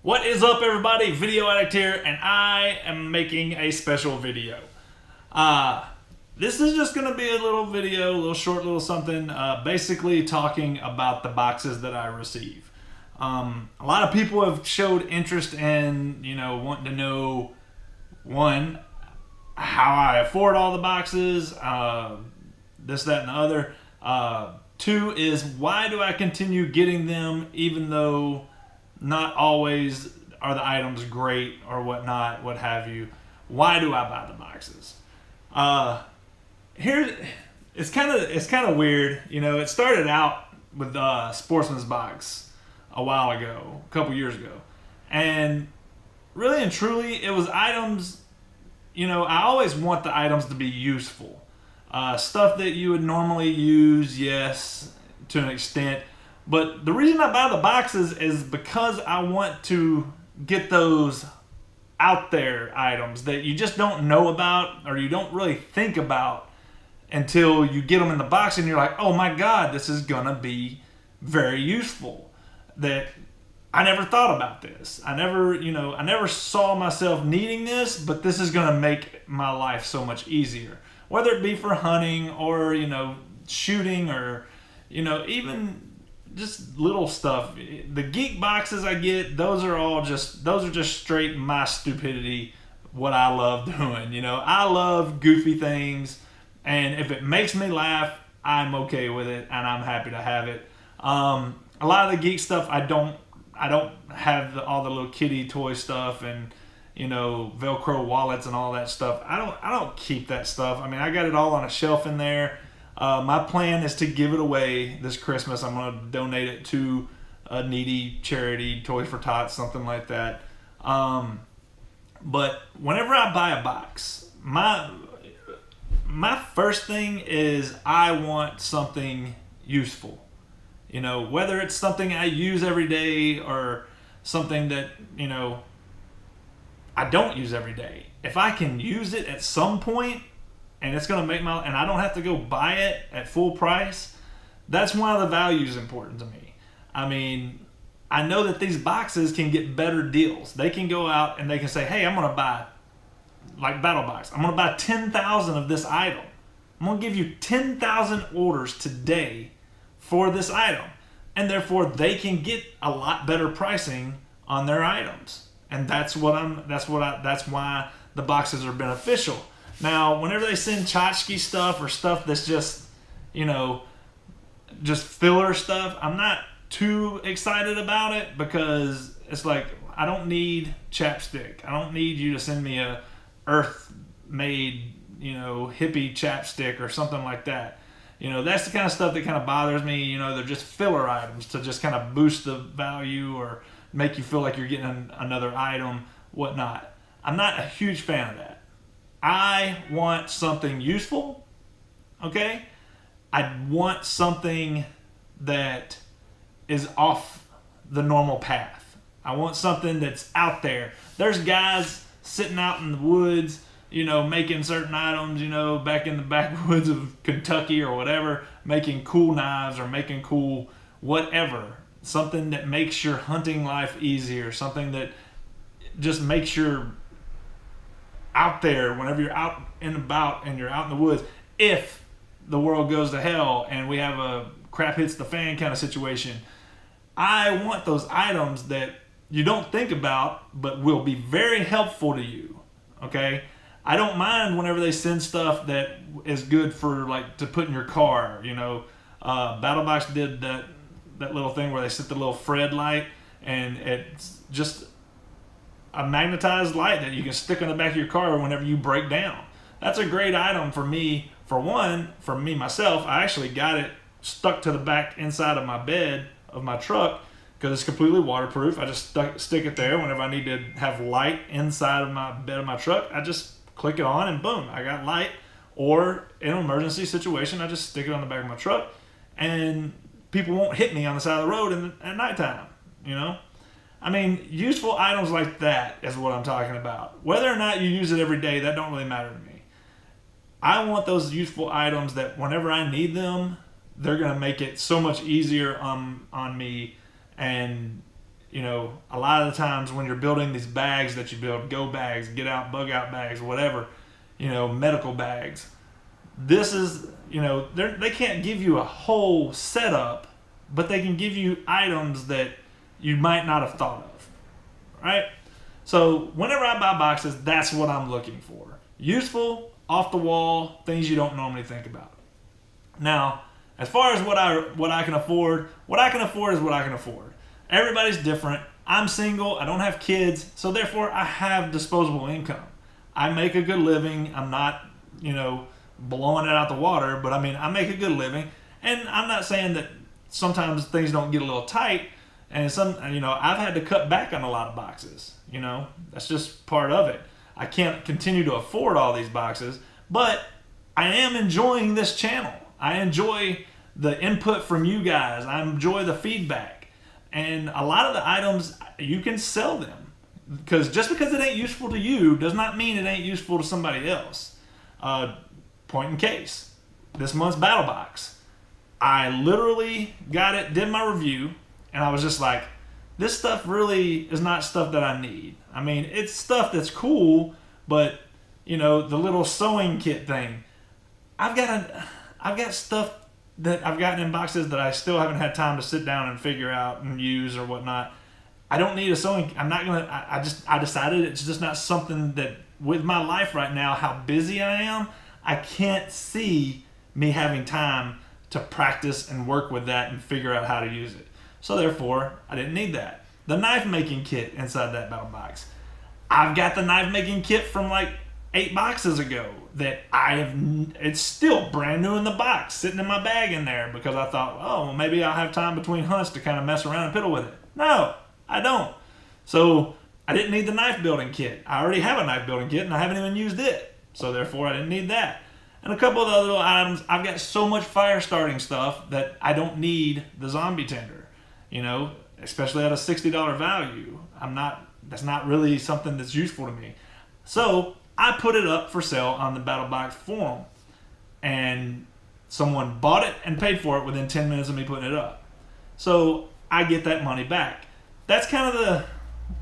What is up, everybody? Video Addict here, and I am making a special video. This is just going to be a little video, a little short little something, basically talking about the boxes that I receive. A lot of people have showed interest in, wanting to know, one, how I afford all the boxes, this, that, and the other. Two is, why do I continue getting them even though not always are the items great or whatnot, what have you? Why do I buy the boxes? Here, it's kind of weird. It started out with Sportsman's Box a while ago, a couple years ago, and really and truly, it was items. I always want the items to be useful. Stuff that you would normally use, yes, to an extent. But the reason I buy the boxes is because I want to get those out there items that you just don't know about or you don't really think about until you get them in the box and you're like, oh my God, this is gonna be very useful. That I never thought about this. I never saw myself needing this, but this is gonna make my life so much easier. Whether it be for hunting or, shooting or, even just little stuff. The geek boxes I get, those are just straight my stupidity, what I love doing. I love goofy things, and if it makes me laugh, I'm okay with it, and I'm happy to have it. A lot of the geek stuff, I don't have all the little kitty toy stuff and Velcro wallets and all that stuff. I don't keep that stuff. I mean, I got it all on a shelf in there. My plan is to give it away this Christmas. I'm going to donate it to a needy charity, Toys for Tots, something like that. But whenever I buy a box, my first thing is I want something useful. Whether it's something I use every day or something that, I don't use every day. If I can use it at some point, and it's going to and I don't have to go buy it at full price, that's why the value is important to me. I mean, I know that these boxes can get better deals. They can go out and they can say, hey, I'm going to buy, like Battle Box, I'm going to buy 10,000 of this item. I'm going to give you 10,000 orders today for this item. And therefore, they can get a lot better pricing on their items. And that's why the boxes are beneficial. Now, whenever they send tchotchke stuff or stuff that's just, just filler stuff, I'm not too excited about it because it's like, I don't need chapstick. I don't need you to send me a earth-made, hippie chapstick or something like that. That's the kind of stuff that kind of bothers me. They're just filler items to just kind of boost the value or make you feel like you're getting another item, whatnot. I'm not a huge fan of that. I want something useful, okay? I want something that is off the normal path. I want something that's out there. There's guys sitting out in the woods, making certain items, back in the backwoods of Kentucky or whatever, making cool knives or making cool whatever. Something that makes your hunting life easier, something that just makes your out there whenever you're out and about and you're out in the woods, if the world goes to hell and we have a crap hits the fan kind of situation. I want those items that you don't think about but will be very helpful to you, okay? I don't mind whenever they send stuff that is good for, like, to put in your car. BattleBox did that little thing where they set the little Fred light, and it's just a magnetized light that you can stick on the back of your car whenever you break down. That's a great item for me. For me myself, I actually got it stuck to the back inside of my bed of my truck because it's completely waterproof. I just stick it there whenever I need to have light inside of my bed of my truck. I just click it on and boom, I got light. Or in an emergency situation, I just stick it on the back of my truck and people won't hit me on the side of the road at nighttime, I mean, useful items like that is what I'm talking about. Whether or not you use it every day, that don't really matter to me. I want those useful items that whenever I need them, they're going to make it so much easier on me, and you know, a lot of the times when you're building these bags that you build, go bags, get out, bug out bags, whatever, you know, medical bags, this is, you know, they can't give you a whole setup, but they can give you items that you might not have thought of, right? So whenever I buy boxes, that's what I'm looking for. Useful, off the wall, things you don't normally think about. Now, as far as what I can afford, what I can afford is what I can afford. Everybody's different. I'm single, I don't have kids, so therefore I have disposable income. I make a good living. I'm not, you know, blowing it out the water, but I mean, I make a good living. And I'm not saying that sometimes things don't get a little tight, and you know, I've had to cut back on a lot of boxes. You know, that's just part of it. I can't continue to afford all these boxes, but I am enjoying this channel. I enjoy the input from you guys. I enjoy the feedback. And a lot of the items, you can sell them. Because just because it ain't useful to you does not mean it ain't useful to somebody else. Point in case, this month's battle box. I literally got it, did my review, and I was just like, this stuff really is not stuff that I need. I mean, it's stuff that's cool, but, you know, the little sewing kit thing. I've got stuff that I've gotten in boxes that I still haven't had time to sit down and figure out and use or whatnot. I don't need a sewing. I'm not gonna. I decided it's just not something that, with my life right now, how busy I am, I can't see me having time to practice and work with that and figure out how to use it. So therefore, I didn't need that. The knife making kit inside that battle box. I've got the knife making kit from like 8 boxes ago that it's still brand new in the box, sitting in my bag in there, because I thought, oh, well, maybe I'll have time between hunts to kind of mess around and piddle with it. No, I don't. So I didn't need the knife building kit. I already have a knife building kit and I haven't even used it. So therefore I didn't need that. And a couple of other little items. I've got so much fire starting stuff that I don't need the zombie tender, you know, especially at a $60 value. That's not really something that's useful to me. So I put it up for sale on the BattleBox forum, and someone bought it and paid for it within 10 minutes of me putting it up. So I get that money back. That's kind of the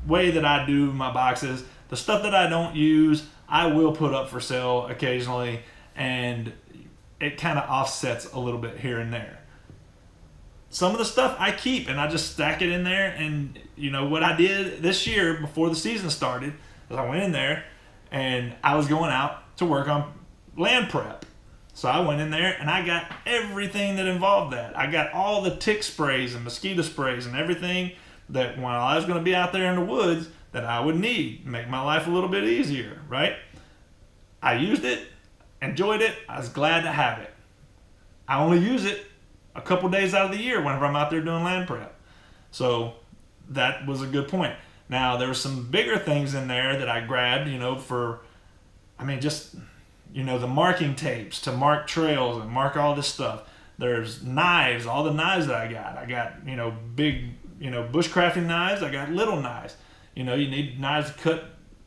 way that I do my boxes. The stuff that I don't use, I will put up for sale occasionally, and it kind of offsets a little bit here and there. Some of the stuff I keep and I just stack it in there. And you know what I did this year before the season started is I went in there and I was going out to work on land prep. So I went in there and I got everything that involved that. I got all the tick sprays and mosquito sprays and everything that while I was going to be out there in the woods that I would need, make my life a little bit easier, right? I used it, enjoyed it, I was glad to have it. I only use it a couple days out of the year whenever I'm out there doing land prep. So that was a good point. Now, there were some bigger things in there that I grabbed, you know, just, you know, the marking tapes to mark trails and mark all this stuff. There's knives, all the knives that I got. I got, you know, big, you know, bushcrafting knives. I got little knives. You know, you need knives to cut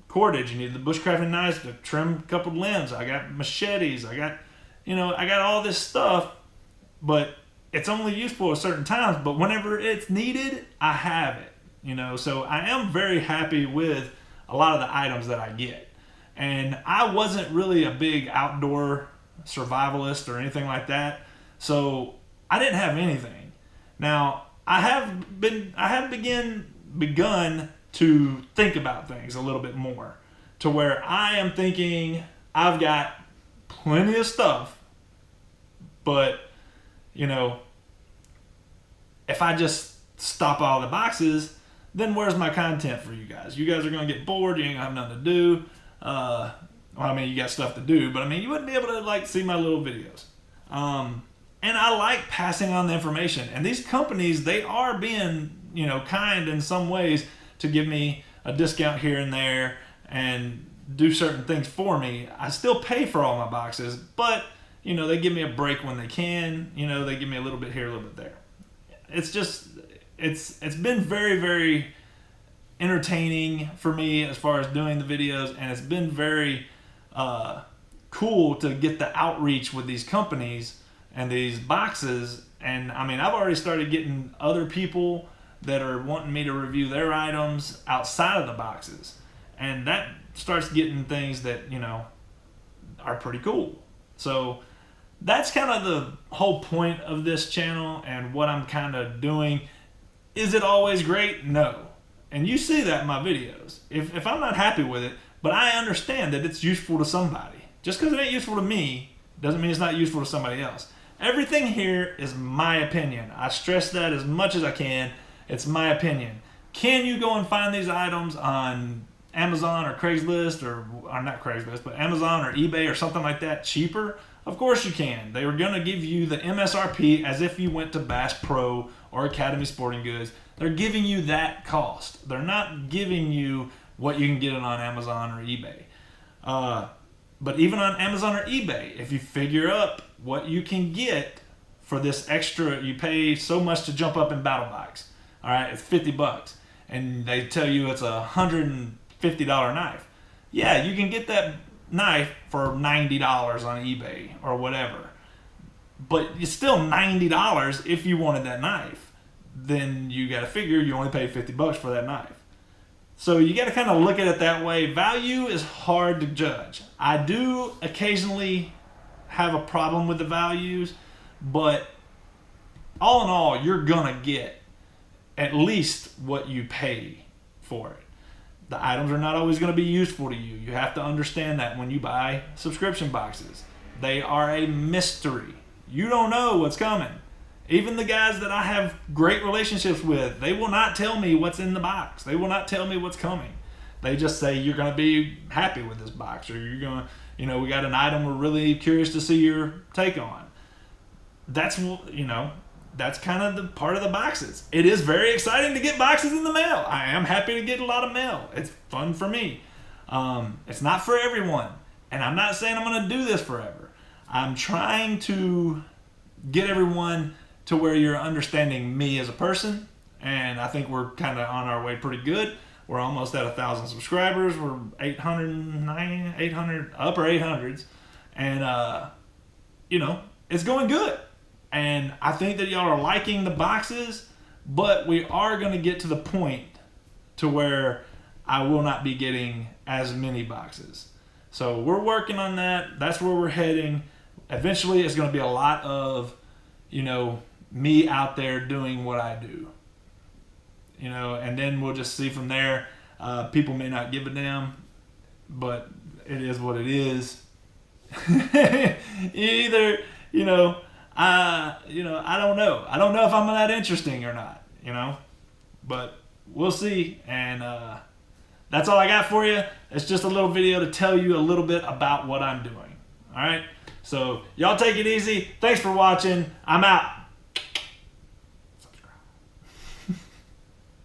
cordage. You need the bushcrafting knives to trim a couple limbs. I got machetes. I got all this stuff, but it's only useful at certain times. But whenever it's needed, I have it. You know, so I am very happy with a lot of the items that I get. And I wasn't really a big outdoor survivalist or anything like that, so I didn't have anything. Now, I have begun to think about things a little bit more, to where I am thinking I've got plenty of stuff, but, you know, if I just stop all the boxes, then where's my content for you guys? You guys are going to get bored. You ain't going to have nothing to do. Well, I mean, you got stuff to do, but I mean, you wouldn't be able to like see my little videos. And I like passing on the information. And these companies, they are being, you know, kind in some ways to give me a discount here and there and do certain things for me. I still pay for all my boxes, but, you know, they give me a break when they can. You know, they give me a little bit here, a little bit there. It's just, it's been very, very entertaining for me as far as doing the videos, and it's been very cool to get the outreach with these companies and these boxes. And I mean, I've already started getting other people that are wanting me to review their items outside of the boxes. And that starts getting things that, you know, are pretty cool. So that's kind of the whole point of this channel and what I'm kind of doing. Is it always great? No. And you see that in my videos. If I'm not happy with it, but I understand that it's useful to somebody. Just because it ain't useful to me doesn't mean it's not useful to somebody else. Everything here is my opinion. I stress that as much as I can. It's my opinion. Can you go and find these items on Amazon or Craigslist or not Craigslist, but Amazon or eBay or something like that cheaper? Of course you can. They were going to give you the MSRP as if you went to Bass Pro or Academy Sporting Goods. They're giving you that cost. They're not giving you what you can get it on Amazon or eBay. But even on Amazon or eBay, if you figure up what you can get for this extra, you pay so much to jump up in battle box. All right, it's $50, and they tell you it's $150 knife. Yeah, you can get that knife for $90 on eBay or whatever, but it's still $90 if you wanted that knife. Then you got to figure you only paid $50 for that knife. So you got to kind of look at it that way. Value is hard to judge. I do occasionally have a problem with the values, but all in all, you're gonna get at least what you pay for it. The items are not always going to be useful to you. You have to understand that when you buy subscription boxes. They are a mystery. You don't know what's coming. Even the guys that I have great relationships with, they will not tell me what's in the box. They will not tell me what's coming. They just say, you're going to be happy with this box, or you're going to, you know, we got an item we're really curious to see your take on. That's, you know, that's kind of the part of the boxes. It is very exciting to get boxes in the mail. I am happy to get a lot of mail. It's fun for me. It's not for everyone. And I'm not saying I'm going to do this forever. I'm trying to get everyone to where you're understanding me as a person. And I think we're kind of on our way pretty good. We're almost at 1,000 subscribers. We're 800, upper 800s. And, you know, it's going good. And I think that y'all are liking the boxes, but we are going to get to the point to where I will not be getting as many boxes. So we're working on that. That's where we're heading. Eventually, it's going to be a lot of, you know, me out there doing what I do. You know, and then we'll just see from there. People may not give a damn, but it is what it is. Either, you know, I don't know. I don't know if I'm that interesting or not, you know, but we'll see. And that's all I got for you. It's just a little video to tell you a little bit about what I'm doing. All right. So y'all take it easy. Thanks for watching. I'm out.